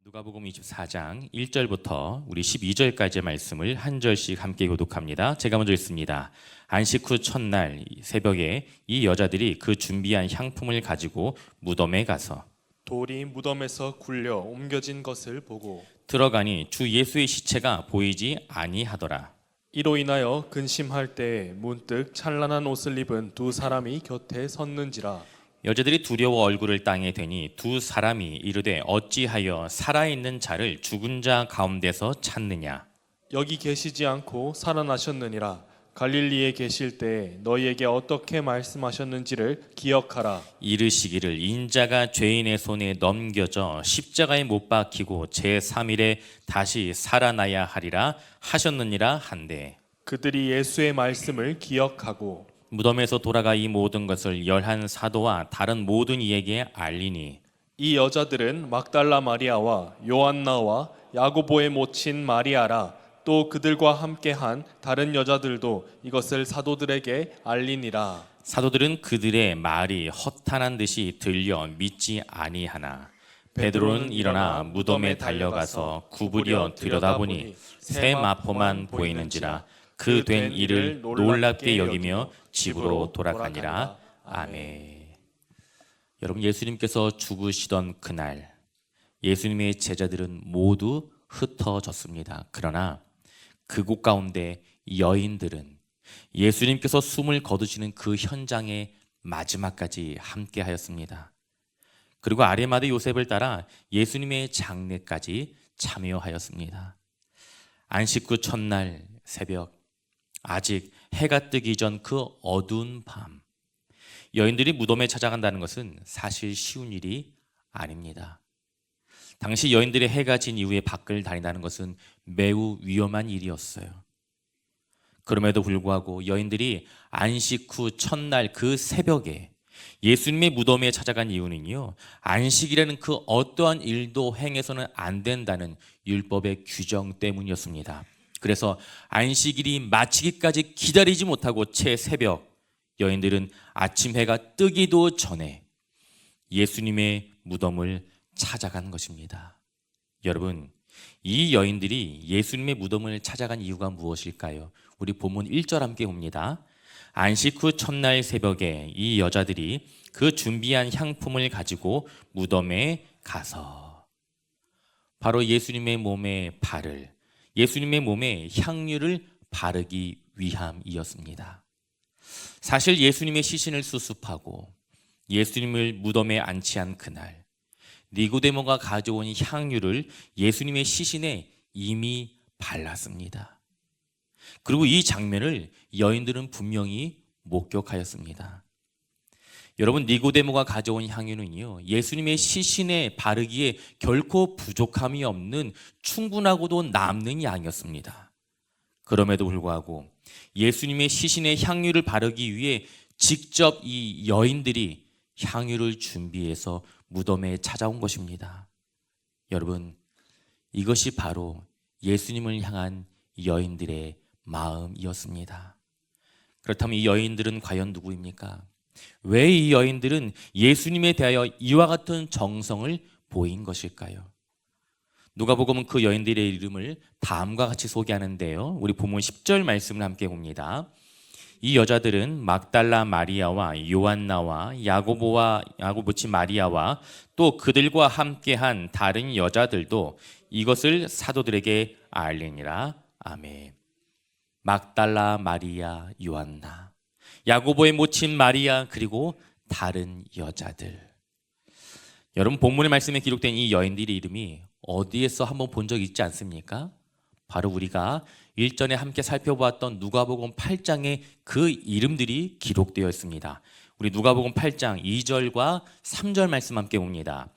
누가복음 24장 1절부터 우리 12절까지의 말씀을 한 절씩 함께 교독합니다. 제가 먼저 읽습니다. 안식 후 첫날 새벽에 이 여자들이 그 준비한 향품을 가지고 무덤에 가서 돌이 무덤에서 굴려 옮겨진 것을 보고 들어가니 주 예수의 시체가 보이지 아니하더라. 이로 인하여 근심할 때에 문득 찬란한 옷을 입은 두 사람이 곁에 섰는지라. 여자들이 두려워 얼굴을 땅에 대니 두 사람이 이르되 어찌하여 살아있는 자를 죽은 자 가운데서 찾느냐. 여기 계시지 않고 살아나셨느니라. 갈릴리에 계실 때에 너희에게 어떻게 말씀하셨는지를 기억하라. 이르시기를 인자가 죄인의 손에 넘겨져 십자가에 못 박히고 제3일에 다시 살아나야 하리라 하셨느니라 한데 그들이 예수의 말씀을 기억하고 무덤에서 돌아가 이 모든 것을 열한 사도와 다른 모든 이에게 알리니 이 여자들은 막달라 마리아와 요한나와 야고보의 모친 마리아라. 또 그들과 함께한 다른 여자들도 이것을 사도들에게 알리니라. 사도들은 그들의 말이 허탄한 듯이 들려 믿지 아니하나 베드로는 일어나 무덤에 달려가서 구부려 들여다보니 새 마포만 보이는지라. 그 된 일을 놀랍게 여기며 집으로 돌아가니라. 아멘. 여러분, 예수님께서 죽으시던 그날 예수님의 제자들은 모두 흩어졌습니다. 그러나 그곳 가운데 여인들은 예수님께서 숨을 거두시는 그 현장에 마지막까지 함께 하였습니다. 그리고 아리마대 요셉을 따라 예수님의 장례까지 참여하였습니다. 안식 후 첫날 새벽, 아직 해가 뜨기 전 그 어두운 밤, 여인들이 무덤에 찾아간다는 것은 사실 쉬운 일이 아닙니다. 당시 여인들의 해가 진 이후에 밖을 다닌다는 것은 매우 위험한 일이었어요. 그럼에도 불구하고 여인들이 안식 후 첫날 그 새벽에 예수님의 무덤에 찾아간 이유는요, 안식이라는 그 어떠한 일도 행해서는 안 된다는 율법의 규정 때문이었습니다. 그래서 안식일이 마치기까지 기다리지 못하고 채 새벽, 여인들은 아침 해가 뜨기도 전에 예수님의 무덤을 찾아간 것입니다. 여러분, 이 여인들이 예수님의 무덤을 찾아간 이유가 무엇일까요? 우리 본문 1절 함께 봅니다. 안식 후 첫날 새벽에 이 여자들이 그 준비한 향품을 가지고 무덤에 가서 바로 예수님의 몸에 발을, 예수님의 몸에 향유를 바르기 위함이었습니다. 사실 예수님의 시신을 수습하고 예수님을 무덤에 안치한 그날, 니고데모가 가져온 향유를 예수님의 시신에 이미 발랐습니다. 그리고 이 장면을 여인들은 분명히 목격하였습니다. 여러분, 니고데모가 가져온 향유는요, 예수님의 시신에 바르기에 결코 부족함이 없는 충분하고도 남는 양이었습니다. 그럼에도 불구하고 예수님의 시신에 향유를 바르기 위해 직접 이 여인들이 향유를 준비해서 무덤에 찾아온 것입니다. 여러분, 이것이 바로 예수님을 향한 여인들의 마음이었습니다. 그렇다면 이 여인들은 과연 누구입니까? 왜 이 여인들은 예수님에 대하여 이와 같은 정성을 보인 것일까요? 누가복음은 그 여인들의 이름을 다음과 같이 소개하는데요, 우리 본문 10절 말씀을 함께 봅니다. 이 여자들은 막달라 마리아와 요한나와 야고보친 마리아와 또 그들과 함께한 다른 여자들도 이것을 사도들에게 알리니라. 아멘. 막달라 마리아, 요한나, 야고보의 모친 마리아, 그리고 다른 여자들. 여러분, 본문의 말씀에 기록된 이 여인들의 이름이 어디에서 한번 본 적 있지 않습니까? 바로 우리가 일전에 함께 살펴보았던 누가복음 8장에 그 이름들이 기록되어 있습니다. 우리 누가복음 8장 2절과 3절 말씀 함께 봅니다.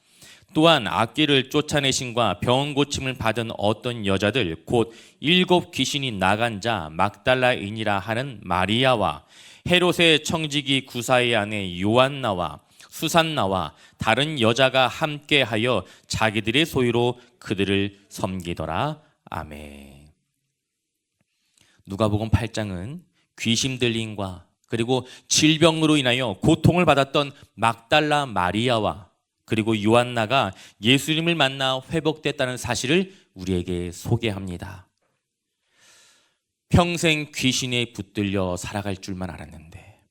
또한 악귀를 쫓아내심과 병 고침을 받은 어떤 여자들 곧 7 귀신이 나간 자 막달라인이라 하는 마리아와 헤롯의 청지기 구사의 아내 요한나와 수산나와 다른 여자가 함께하여 자기들의 소유로 그들을 섬기더라. 아멘. 누가복음 8장은 귀신 들림과 그리고 질병으로 인하여 고통을 받았던 막달라 마리아와 그리고 요한나가 예수님을 만나 회복됐다는 사실을 우리에게 소개합니다. 평생 귀신에 붙들려 살아갈 줄만 알았는데,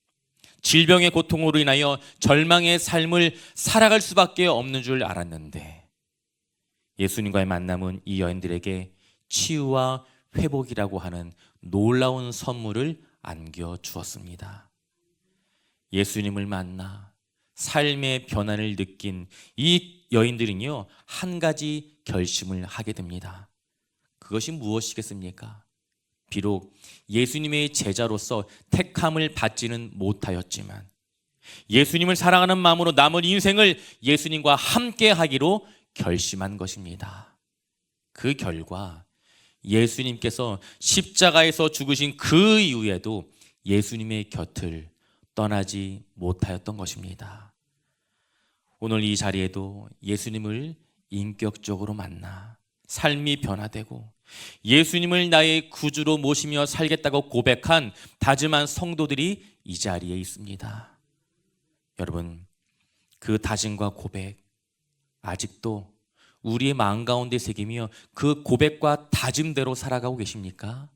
질병의 고통으로 인하여 절망의 삶을 살아갈 수밖에 없는 줄 알았는데, 예수님과의 만남은 이 여인들에게 치유와 회복이라고 하는 놀라운 선물을 안겨주었습니다. 예수님을 만나 삶의 변화를 느낀 이 여인들은요, 한 가지 결심을 하게 됩니다. 그것이 무엇이겠습니까? 비록 예수님의 제자로서 택함을 받지는 못하였지만 예수님을 사랑하는 마음으로 남은 인생을 예수님과 함께 하기로 결심한 것입니다. 그 결과 예수님께서 십자가에서 죽으신 그 이후에도 예수님의 곁을 떠나지 못하였던 것입니다. 오늘 이 자리에도 예수님을 인격적으로 만나 삶이 변화되고 예수님을 나의 구주로 모시며 살겠다고 고백한 다짐한 성도들이 이 자리에 있습니다. 여러분, 그 다짐과 고백 아직도 우리의 마음 가운데 새기며 그 고백과 다짐대로 살아가고 계십니까?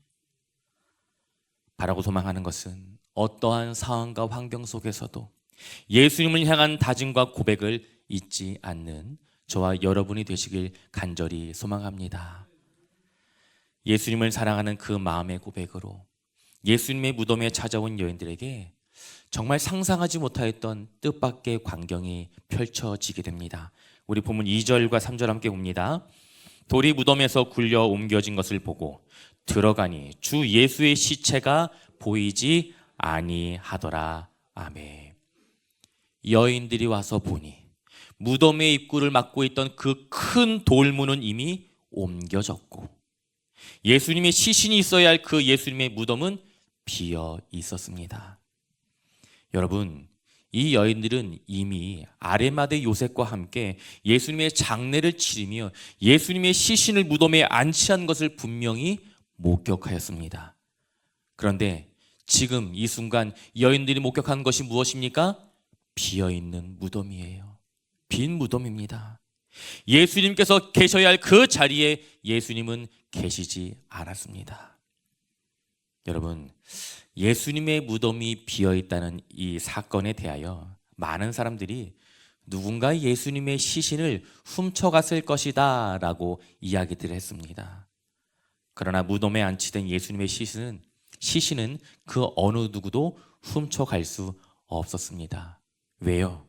바라고 소망하는 것은 어떠한 상황과 환경 속에서도 예수님을 향한 다짐과 고백을 잊지 않는 저와 여러분이 되시길 간절히 소망합니다. 예수님을 사랑하는 그 마음의 고백으로 예수님의 무덤에 찾아온 여인들에게 정말 상상하지 못하였던 뜻밖의 광경이 펼쳐지게 됩니다. 우리 본문 2절과 3절 함께 봅니다. 돌이 무덤에서 굴려 옮겨진 것을 보고 들어가니 주 예수의 시체가 보이지 아니하더라. 아멘. 여인들이 와서 보니 무덤의 입구를 막고 있던 그 큰 돌문은 이미 옮겨졌고 예수님의 시신이 있어야 할 그 예수님의 무덤은 비어 있었습니다. 여러분, 이 여인들은 이미 아레마대 요셉과 함께 예수님의 장례를 치르며 예수님의 시신을 무덤에 안치한 것을 분명히 목격하였습니다. 그런데 지금 이 순간 여인들이 목격한 것이 무엇입니까? 비어있는 무덤이에요. 빈 무덤입니다. 예수님께서 계셔야 할 그 자리에 예수님은 계시지 않았습니다. 여러분, 예수님의 무덤이 비어있다는 이 사건에 대하여 많은 사람들이 누군가 예수님의 시신을 훔쳐갔을 것이다 라고 이야기들을 했습니다. 그러나 무덤에 안치된 예수님의 시신은 그 어느 누구도 훔쳐갈 수 없었습니다. 왜요?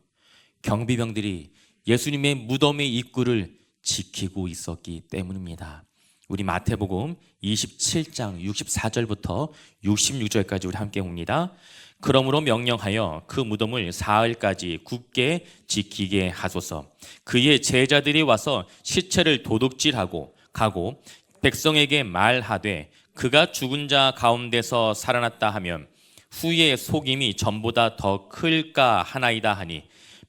경비병들이 예수님의 무덤의 입구를 지키고 있었기 때문입니다. 우리 마태복음 27장 64절부터 66절까지 우리 함께 봅니다. 그러므로 명령하여 그 무덤을 사흘까지 굳게 지키게 하소서. 그의 제자들이 와서 시체를 도둑질하고 가고 백성에게 말하되 그가 죽은 자 가운데서 살아났다 하면 후에 속임이 전보다 더 클까 하나이다 하니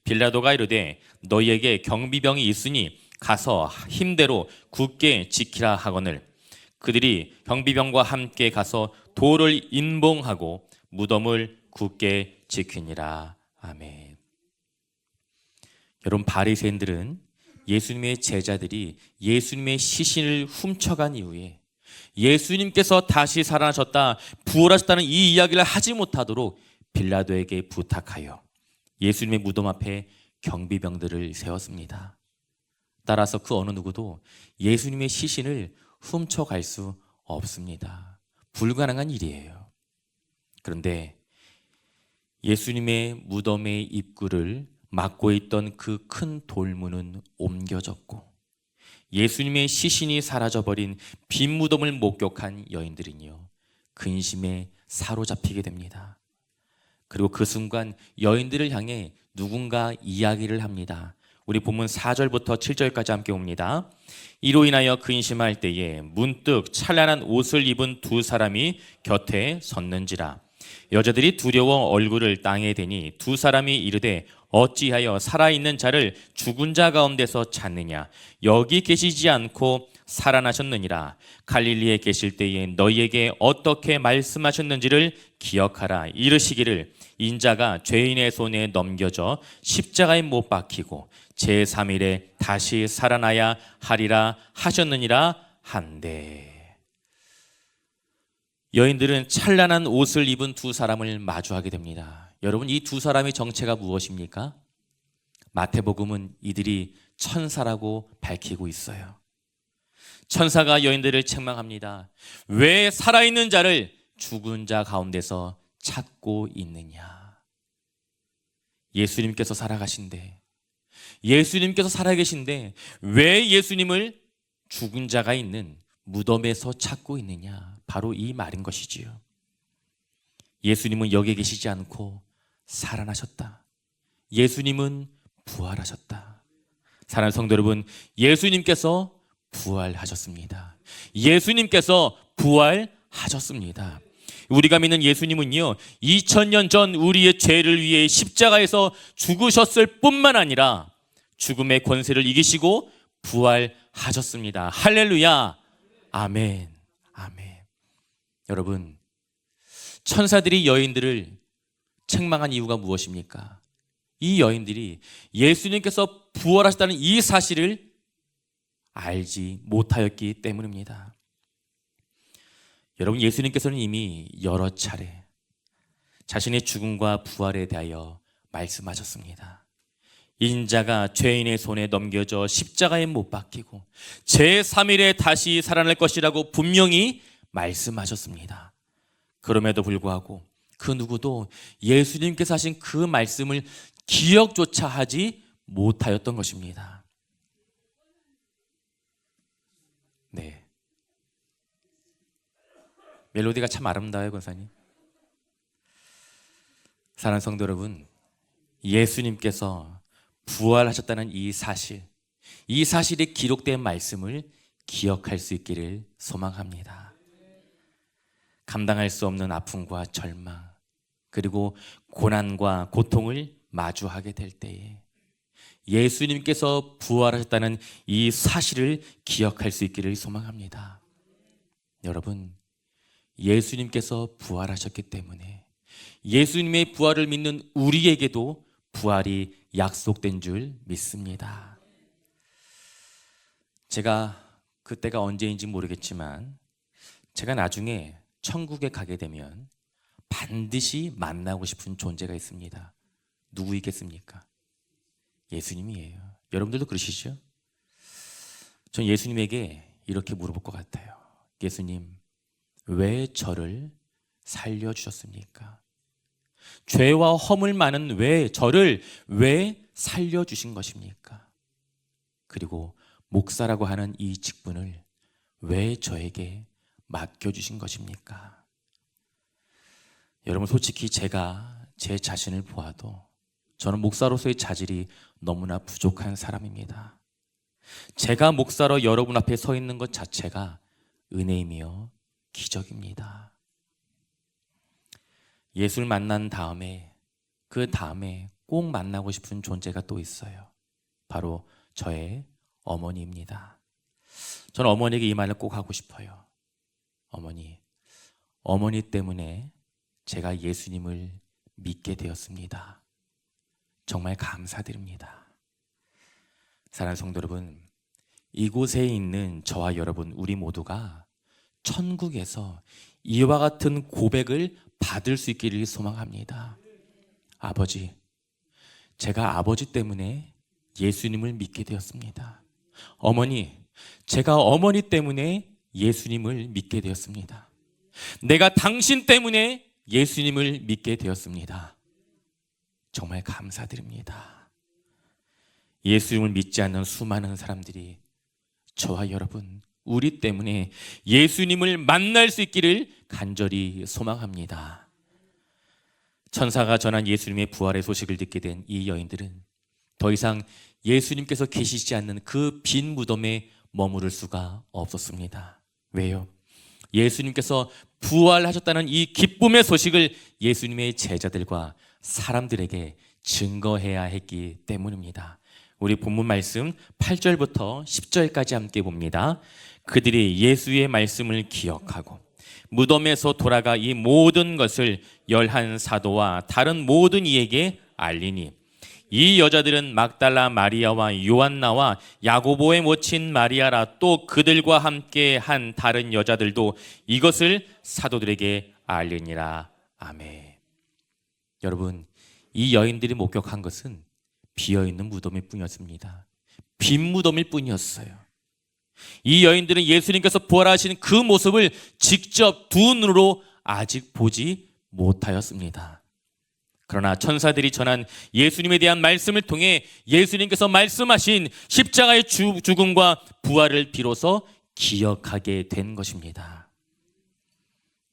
빌라도가 이르되 너희에게 경비병이 있으니 가서 힘대로 굳게 지키라 하거늘 그들이 경비병과 함께 가서 돌을 인봉하고 무덤을 굳게 지키니라. 아멘. 여러분, 바리새인들은 예수님의 제자들이 예수님의 시신을 훔쳐간 이후에 예수님께서 다시 살아나셨다, 부활하셨다는 이 이야기를 하지 못하도록 빌라도에게 부탁하여 예수님의 무덤 앞에 경비병들을 세웠습니다. 따라서 그 어느 누구도 예수님의 시신을 훔쳐갈 수 없습니다. 불가능한 일이에요. 그런데 예수님의 무덤의 입구를 막고 있던 그 큰 돌문은 옮겨졌고 예수님의 시신이 사라져버린 빈 무덤을 목격한 여인들은요, 근심에 사로잡히게 됩니다. 그리고 그 순간 여인들을 향해 누군가 이야기를 합니다. 우리 본문 4절부터 7절까지 함께 봅니다. 이로 인하여 근심할 때에 문득 찬란한 옷을 입은 두 사람이 곁에 섰는지라. 여자들이 두려워 얼굴을 땅에 대니 두 사람이 이르되 어찌하여 살아있는 자를 죽은 자 가운데서 찾느냐? 여기 계시지 않고 살아나셨느니라. 갈릴리에 계실 때에 너희에게 어떻게 말씀하셨는지를 기억하라. 이르시기를 인자가 죄인의 손에 넘겨져 십자가에 못 박히고 제3일에 다시 살아나야 하리라 하셨느니라 한데. 여인들은 찬란한 옷을 입은 두 사람을 마주하게 됩니다. 여러분, 이 두 사람의 정체가 무엇입니까? 마태복음은 이들이 천사라고 밝히고 있어요. 천사가 여인들을 책망합니다. 왜 살아있는 자를 죽은 자 가운데서 찾고 있느냐? 예수님께서 살아가신데, 예수님께서 살아계신데 왜 예수님을 죽은 자가 있는 무덤에서 찾고 있느냐? 바로 이 말인 것이지요. 예수님은 여기 계시지 않고 살아나셨다. 예수님은 부활하셨다. 사랑하는 성도 여러분, 예수님께서 부활하셨습니다. 예수님께서 부활하셨습니다. 우리가 믿는 예수님은요, 2000년 전 우리의 죄를 위해 십자가에서 죽으셨을 뿐만 아니라 죽음의 권세를 이기시고 부활하셨습니다. 할렐루야. 아멘. 아멘. 여러분, 천사들이 여인들을 책망한 이유가 무엇입니까? 이 여인들이 예수님께서 부활하셨다는 이 사실을 알지 못하였기 때문입니다. 여러분, 예수님께서는 이미 여러 차례 자신의 죽음과 부활에 대하여 말씀하셨습니다. 인자가 죄인의 손에 넘겨져 십자가에 못 박히고 제3일에 다시 살아날 것이라고 분명히 말씀하셨습니다. 그럼에도 불구하고 그 누구도 예수님께서 하신 그 말씀을 기억조차 하지 못하였던 것입니다. 네. 멜로디가 참 아름다워요, 권사님. 사랑하는 성도 여러분, 예수님께서 부활하셨다는 이 사실이 기록된 말씀을 기억할 수 있기를 소망합니다. 감당할 수 없는 아픔과 절망, 그리고 고난과 고통을 마주하게 될 때에 예수님께서 부활하셨다는 이 사실을 기억할 수 있기를 소망합니다. 여러분, 예수님께서 부활하셨기 때문에 예수님의 부활을 믿는 우리에게도 부활이 약속된 줄 믿습니다. 제가 그때가 언제인지 모르겠지만 제가 나중에 천국에 가게 되면 반드시 만나고 싶은 존재가 있습니다. 누구이겠습니까? 예수님이에요. 여러분들도 그러시죠? 전 예수님에게 이렇게 물어볼 것 같아요. 예수님, 왜 저를 살려주셨습니까? 죄와 허물 많은 저를 왜 살려주신 것입니까? 그리고 목사라고 하는 이 직분을 왜 저에게 맡겨주신 것입니까? 여러분, 솔직히 제가 제 자신을 보아도 저는 목사로서의 자질이 너무나 부족한 사람입니다. 제가 목사로 여러분 앞에 서 있는 것 자체가 은혜이며 기적입니다. 예수를 만난 다음에 그 다음에 꼭 만나고 싶은 존재가 또 있어요. 바로 저의 어머니입니다. 저는 어머니에게 이 말을 꼭 하고 싶어요. 어머니 때문에 제가 예수님을 믿게 되었습니다. 정말 감사드립니다. 사랑하는 성도 여러분, 이곳에 있는 저와 여러분, 우리 모두가 천국에서 이와 같은 고백을 받을 수 있기를 소망합니다. 아버지, 제가 아버지 때문에 예수님을 믿게 되었습니다. 어머니, 제가 어머니 때문에 예수님을 믿게 되었습니다. 내가 당신 때문에 예수님을 믿게 되었습니다. 정말 감사드립니다. 예수님을 믿지 않는 수많은 사람들이 저와 여러분, 우리 때문에 예수님을 만날 수 있기를 간절히 소망합니다. 천사가 전한 예수님의 부활의 소식을 듣게 된 이 여인들은 더 이상 예수님께서 계시지 않는 그 빈 무덤에 머무를 수가 없었습니다. 왜요? 예수님께서 부활하셨다는 이 기쁨의 소식을 예수님의 제자들과 사람들에게 증거해야 했기 때문입니다. 우리 본문 말씀 8절부터 10절까지 함께 봅니다. 그들이 예수의 말씀을 기억하고 무덤에서 돌아가 이 모든 것을 11사도와 다른 모든 이에게 알리니 이 여자들은 막달라 마리아와 요한나와 야고보의 모친 마리아라 또 그들과 함께 한 다른 여자들도 이것을 사도들에게 알리니라. 아멘. 여러분, 이 여인들이 목격한 것은 비어있는 무덤일 뿐이었습니다. 빈 무덤일 뿐이었어요. 이 여인들은 예수님께서 부활하신 그 모습을 직접 두 눈으로 아직 보지 못하였습니다. 그러나 천사들이 전한 예수님에 대한 말씀을 통해 예수님께서 말씀하신 십자가의 죽음과 부활을 비로소 기억하게 된 것입니다.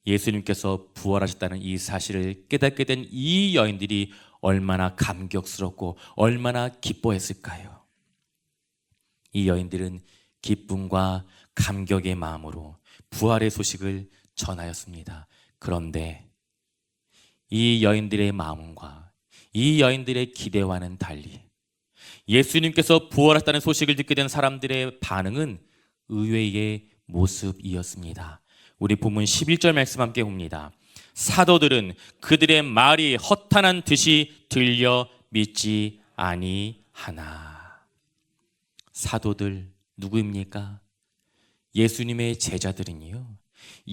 예수님께서 부활하셨다는 이 사실을 깨닫게 된 이 여인들이 얼마나 감격스럽고 얼마나 기뻐했을까요? 이 여인들은 기쁨과 감격의 마음으로 부활의 소식을 전하였습니다. 그런데 이 여인들의 마음과 이 여인들의 기대와는 달리 예수님께서 부활하셨다는 소식을 듣게 된 사람들의 반응은 의외의 모습이었습니다. 우리 본문 11절 말씀 함께 봅니다. 사도들은 그들의 말이 허탄한 듯이 들려 믿지 아니하나. 사도들 누구입니까? 예수님의 제자들은요,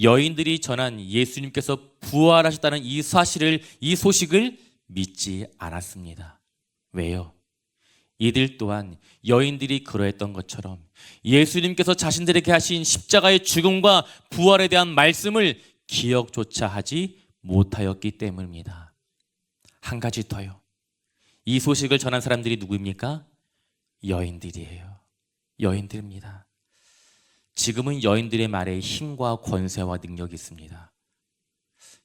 여인들이 전한 예수님께서 부활하셨다는 이 소식을 믿지 않았습니다. 왜요? 이들 또한 여인들이 그러했던 것처럼 예수님께서 자신들에게 하신 십자가의 죽음과 부활에 대한 말씀을 기억조차 하지 못하였기 때문입니다. 한 가지 더요. 이 소식을 전한 사람들이 누구입니까? 여인들이에요. 여인들입니다. 지금은 여인들의 말에 힘과 권세와 능력이 있습니다.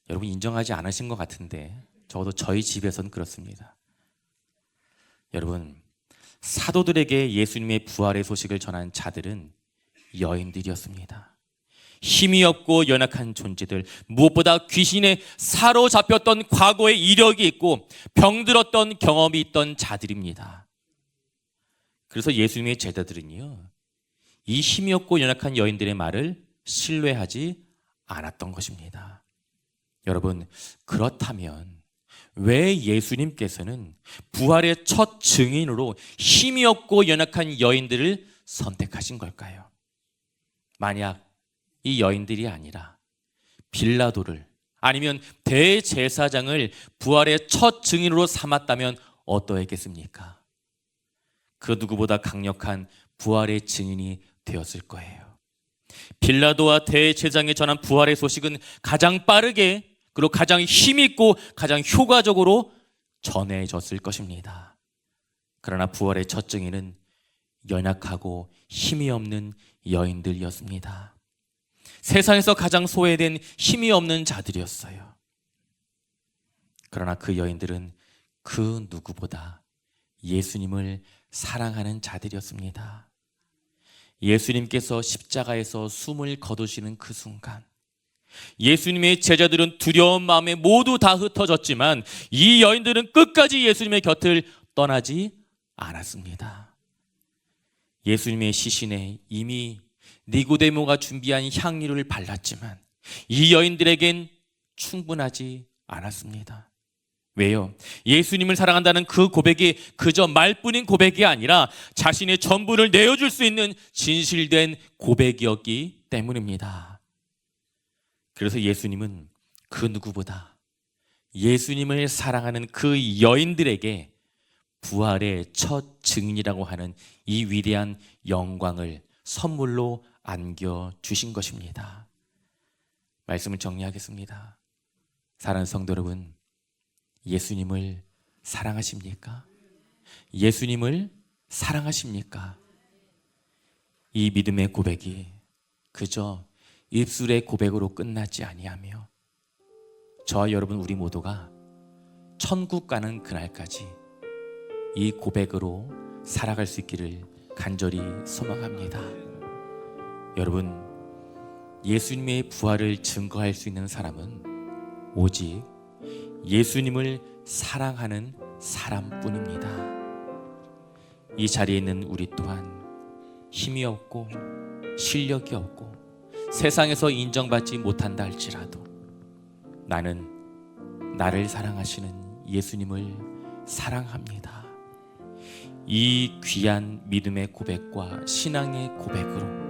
여러분 인정하지 않으신 것 같은데 적어도 저희 집에서는 그렇습니다. 여러분, 사도들에게 예수님의 부활의 소식을 전한 자들은 여인들이었습니다. 힘이 없고 연약한 존재들, 무엇보다 귀신에 사로잡혔던 과거의 이력이 있고 병들었던 경험이 있던 자들입니다. 그래서 예수님의 제자들은요, 이 힘이 없고 연약한 여인들의 말을 신뢰하지 않았던 것입니다. 여러분, 그렇다면 왜 예수님께서는 부활의 첫 증인으로 힘이 없고 연약한 여인들을 선택하신 걸까요? 만약 이 여인들이 아니라 빌라도를 아니면 대제사장을 부활의 첫 증인으로 삼았다면 어떠했겠습니까? 그 누구보다 강력한 부활의 증인이 되었을 거예요. 빌라도와 대제사장이 전한 부활의 소식은 가장 빠르게 그리고 가장 힘있고 가장 효과적으로 전해졌을 것입니다. 그러나 부활의 첫 증인은 연약하고 힘이 없는 여인들이었습니다. 세상에서 가장 소외된 힘이 없는 자들이었어요. 그러나 그 여인들은 그 누구보다 예수님을 사랑하는 자들이었습니다. 예수님께서 십자가에서 숨을 거두시는 그 순간 예수님의 제자들은 두려운 마음에 모두 다 흩어졌지만 이 여인들은 끝까지 예수님의 곁을 떠나지 않았습니다. 예수님의 시신에 이미 니고데모가 준비한 향유를 발랐지만 이 여인들에겐 충분하지 않았습니다. 왜요? 예수님을 사랑한다는 그 고백이 그저 말뿐인 고백이 아니라 자신의 전부를 내어줄 수 있는 진실된 고백이었기 때문입니다. 그래서 예수님은 그 누구보다 예수님을 사랑하는 그 여인들에게 부활의 첫 증인이라고 하는 이 위대한 영광을 선물로 안겨주신 것입니다. 말씀을 정리하겠습니다. 사랑하는 성도 여러분, 예수님을 사랑하십니까? 예수님을 사랑하십니까? 이 믿음의 고백이 그저 입술의 고백으로 끝나지 아니하며 저와 여러분 우리 모두가 천국 가는 그날까지 이 고백으로 살아갈 수 있기를 간절히 소망합니다. 여러분, 예수님의 부활을 증거할 수 있는 사람은 오직 예수님을 사랑하는 사람뿐입니다. 이 자리에 있는 우리 또한 힘이 없고 실력이 없고 세상에서 인정받지 못한다 할지라도 나는 나를 사랑하시는 예수님을 사랑합니다. 이 귀한 믿음의 고백과 신앙의 고백으로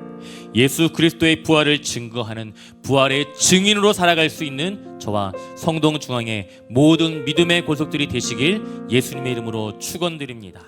예수 그리스도의 부활을 증거하는 부활의 증인으로 살아갈 수 있는 저와 성동중앙의 모든 믿음의 고속들이 되시길 예수님의 이름으로 축원드립니다.